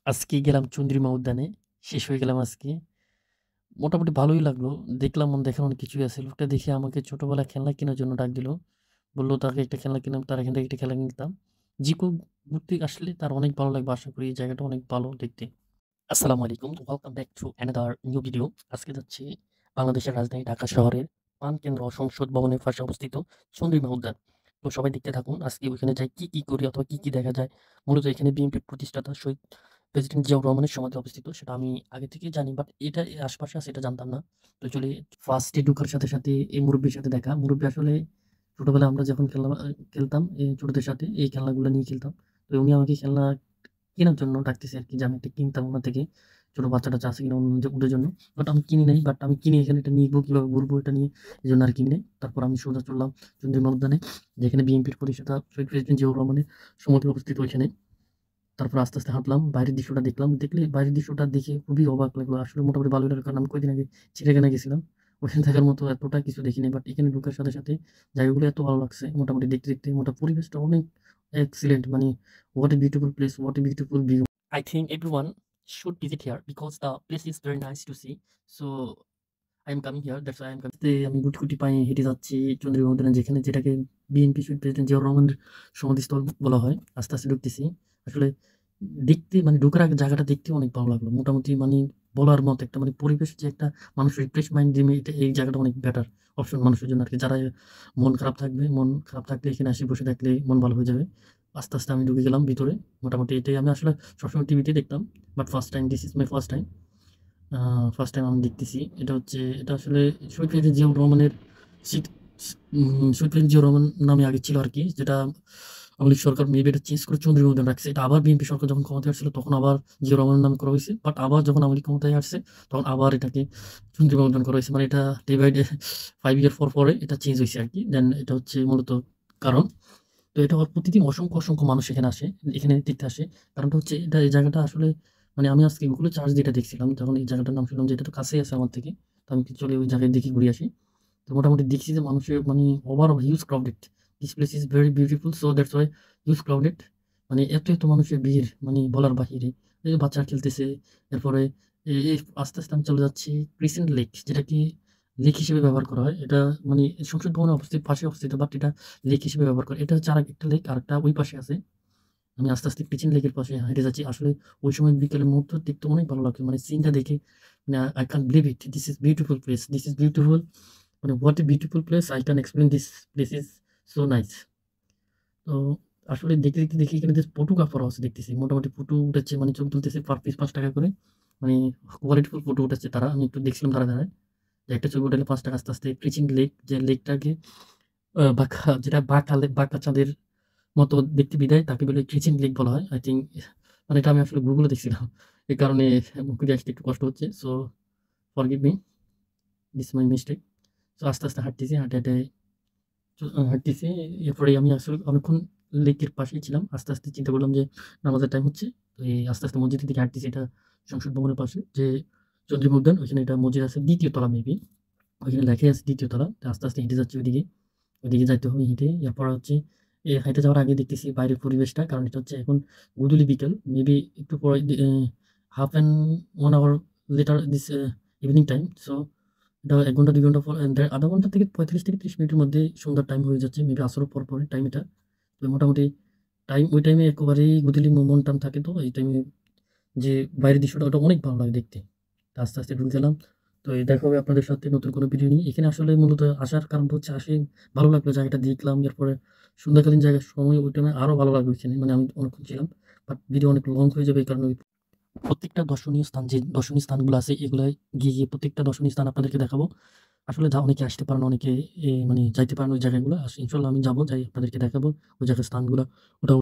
আজকে গেলাম চন্দ্রিমা উদ্যানে। শেষ হয়ে গেলাম আজকে। মোটামুটি ভালোই লাগলো। দেখলাম দেখার অনেক কিছুই আছে। লোকটা দেখে আমাকে ছোটবেলায় খেলনা কেনার জন্য ডাক দিল। বলল তাকে একটা খেলনা কিনলাম, তার এখান থেকে একটা খেলনা কিনতাম। জিকো ঘুরতে আসলে তার অনেক ভালো লাগবে আশা করি। এই জায়গাটা অনেক ভালো দেখতে। আসসালামু আলাইকুম। Welcome back to another new video. আজকে যাচ্ছি বাংলাদেশের রাজধানী ঢাকা শহরের প্রাণকেন্দ্র সংসদ ভবনের পাশে অবস্থিত চন্দ্রিমা উদ্যান। তো সবাই দেখতে থাকুন। আজকে ওইখানে যাই কি করি অথবা কি দেখা যায়। মূলত এখানে বিএনপির প্রতিষ্ঠাতা শহীদ প্রেসিডেন্ট জিয়াউর রহমানের সমাধি অবস্থিত। সেটা আমি আগে থেকেই জানি, বাট এটা এর আশপাশে আছে এটা জানতাম না। তো চলে ফার্স্টে ঢোকার সাথে এই মুরব্বির সাথে দেখা। মুরব্বি আসলে ছোটবেলায় আমরা যখন খেলতাম ছোটদের সাথে এই খেলনাগুলো নিয়ে খেলতাম। তো উনি আমাকে খেলনা কেনার জন্য ডাকতেছে আরকি, যে আমি একটা কিনতাম উনার থেকে। ছোট বাচ্চা-টাচ্চা আছে কিনা ওদের জন্য। বাট আমি কিনি নাই। বাট আমি কিনে এখানে এটা নিবো কিভাবে ঘুরবো এটা নিয়ে, এজন্য আর কিনি নাই। তারপর আমি সোজা চললাম চন্দ্রিমা উদ্যানে, যেখানে বিএনপির প্রতিষ্ঠাতা শহীদ প্রেসিডেন্ট জিয়াউর রহমানের সমাধি অবস্থিত ওইখানে। তারপর আস্তে হাঁটলাম, বাইরের দৃশ্যটা দেখলাম। দেখলে বাইরের দৃশ্যটা দেখে খুবই অবাক লাগলো। আসলে মোটামুটি ভালোই লাগলো। কারণ আমি কয়দিন আগে চিড়িয়াখানায় গেছিলাম। ওখানে থাকার মতো এতটা কিছু দেখি নাই। বাট এখানে ঢোকার সাথে জায়গাগুলো এত ভালো লাগছে। মোটামুটি দেখতে পরিবেশটা অনেক এক্সিলেন্ট। মানে what a beautiful place, what a beautiful view. I think everyone should visit here because the place is very nice to see. So I am coming here. That's why I am coming. আমি গুটি পায়ে হেঁটে যাচ্ছি চন্দ্রিমা উদ্যানে, যেটাকে BNP শহীদ president Ziaur রহমানের সমাধিস্থল বলা হয়। আস্তে ঢুকতেছি। আসলে দেখতে ঢোকার আগে জায়গাটা দেখতে অনেক ভালো লাগলো। মোটামুটি বলার মতো একটা পরিবেশ, যে একটা মানুষ রিফ্রেশ মাইন্ড দিবে, এই জায়গাটা অনেক বেটার অপশন মানুষের জন্য আরকি। যারা মন খারাপ থাকলে এখানে আসে বসে থাকলে মন ভালো হয়ে যাবে। আস্তে আমি ঢুকে গেলাম ভিতরে। মোটামুটি এটাই আমি আসলে সবসময় টিভিতে দেখতাম। But first time, this is my first time. First time আমি দেখতেছি। এটা আসলে শহীদ প্রেসিডেন্ট জিয়াউর রহমানের সিট শহীদ প্রেসিডেন্ট জিয়াউর রহমান নামে আগে ছিল আরকি। যেটা আওয়ামী লীগ সরকার মেবি এটা চেঞ্জ করে চন্দ্রিমা উদ্যান রাখছে। এটা আবার বিএনপি সরকার যখন ক্ষমতায় আসছিল তখন আবার জিয়াউর রহমানের নামে করা হইছে। বাট আবার যখন আওয়ামী লীগ ক্ষমতায় আসছে তখন আবার এটাকে চন্দ্রিমা উদ্যান করা হইছে। এটা ডে বাই ডে 5 ইয়ার পরে এটা চেঞ্জ হইছে আরকি। দেন এটা হচ্ছে মূলত কারণ। তো এটা প্রতিদিন অসংখ্য মানুষ এখানে আসে। এখানে দেখতে আসে। কারণটা হচ্ছে এই জায়গাটা আসলে আমি আজকে গুগলে সার্চ দিয়ে এটা দেখছিলাম। যখন এই জায়গাটার নাম শুনলাম যে এটা তো কাছেই আছে আমার থেকে। তো আমি চলে ওই জায়গায় দেখি ঘুরে আসি। তো মোটামুটি দেখছি যে মানুষের overall huge crowded. This place is very beautiful, so that's why huge crowded. এত মানুষের ভিড় বলার বাহিরে। এই যে বাচ্চারা খেলতেছে। এরপরে এই আস্তে আমি চলে যাচ্ছি ক্রিসেন্ট লেক, যেটাকে লেক হিসেবে ব্যবহার করা হয়। এটা সংসদ ভবনের পাশে অবস্থিত, বাট এটা লেক হিসেবে ব্যবহার করে। এটা হচ্ছে আরেকটা লেক, আরেকটা ওই পাশে আছে। আমি আস্তে ক্রিসেন্ট লেকের পাশে হেঁটে যাচ্ছি। আসলে ওই সময় বিকেলের মুহূর্ত দেখতে অনেক ভালো লাগতো। সিনটা দেখে I can't believe it. This is beautiful place. This is beautiful. What a beautiful place. I can explain this place is so nice. তো আসলে দেখতে দেখি এখানে যে ফটোগ্রাফারও আছে দেখতেছি। মোটামুটি ফটো উঠাচ্ছে, ছবি তুলতেছে পার পিস ৳৫ করে। মানে কোয়ালিটিফুল ফটো উঠাচ্ছে তারা। আমি একটু দেখছিলাম দাঁড়ায়। যে একটা ছবি উঠালে ৳৫ আস্তে ক্রিসেন্ট লেক, যে লেকটাকে যেটা বাঁকা চাঁদের মতো দেখতে বিধায় তাকে বলে ক্রিসেন্ট লেক বলা হয়। আই থিংক এটা আমি আসলে গুগলে দেখছিলাম। এই কারণে মুখে আসতে একটু কষ্ট হচ্ছে। So forgive me. This my mistake. So আস্তে হাঁটতেছি। হাঁটতেছি। এরপরে আমি আসলে অনেকক্ষণ লেকের পাশেই ছিলাম। আস্তে চিন্তা করলাম যে নামাজের টাইম হচ্ছে। তো আস্তে মসজিদের দিকে হাঁটতেছি। এটা সংসদ ভবনের পাশে যে চন্দ্রিমা উদ্যান, ওইখানে এটা মসজিদ আছে ২য় তলা মেবি। ওইখানে লেখাই আছে ২য় তলা। তো আস্তে হেঁটে যাচ্ছি ওইদিকে। ওইদিকে যাইতে হবে হেঁটে। এরপর হচ্ছে হাঁইটে যাওয়ার আগে দেখতেছি বাইরের পরিবেশটা। কারণ এটা হচ্ছে এখন বিকেল। মেবি একটু পরে half and 1 hour later this evening time. So এটা ১ ঘন্টা ২ ঘন্টা পর ০.৫ ঘন্টা থেকে ৩৫ থেকে ৩০ মিনিটের মধ্যে সন্ধ্যার টাইম হয়ে যাচ্ছে। মেবি আসরের পরে টাইম এটা। তো মোটামুটি ওই টাইমে একেবারেই গোধূলি মন-টন থাকে, তো এই টাইমে যে বাইরের দৃশ্যটা ওটা অনেক ভালো লাগে দেখতে। তো আস্তে ঢুকে গেলাম। তো দেখা হবে আপনাদের সাথে নতুন কোনো ভিডিও নিয়ে। এখানে আসলে মূলত আসার কারণটা হচ্ছে ভালো লাগলো, জায়গাটা দেখলাম। এরপরে সন্ধ্যাকালীন জায়গার সময় ওই টাইমে আরো ভালো লাগবে ওইখানে। আমি অনেকক্ষণ ছিলাম। বাট ভিডিও অনেক লং হয়ে যাবে, এই কারণে প্রত্যেকটা দর্শনীয় স্থান, যে দর্শনীয় স্থানগুলো আছে এগুলায় গিয়ে প্রত্যেকটা দর্শনীয় স্থান আপনাদেরকে দেখাবো। আসলে অনেকে আসতে পারেন, অনেকে যাইতে পারেন ওই জায়গাগুলো। ইনশাআল্লাহ আমি যাবো, যাই আপনাদেরকে দেখাবো ওই জায়গার স্থানগুলা। ওটা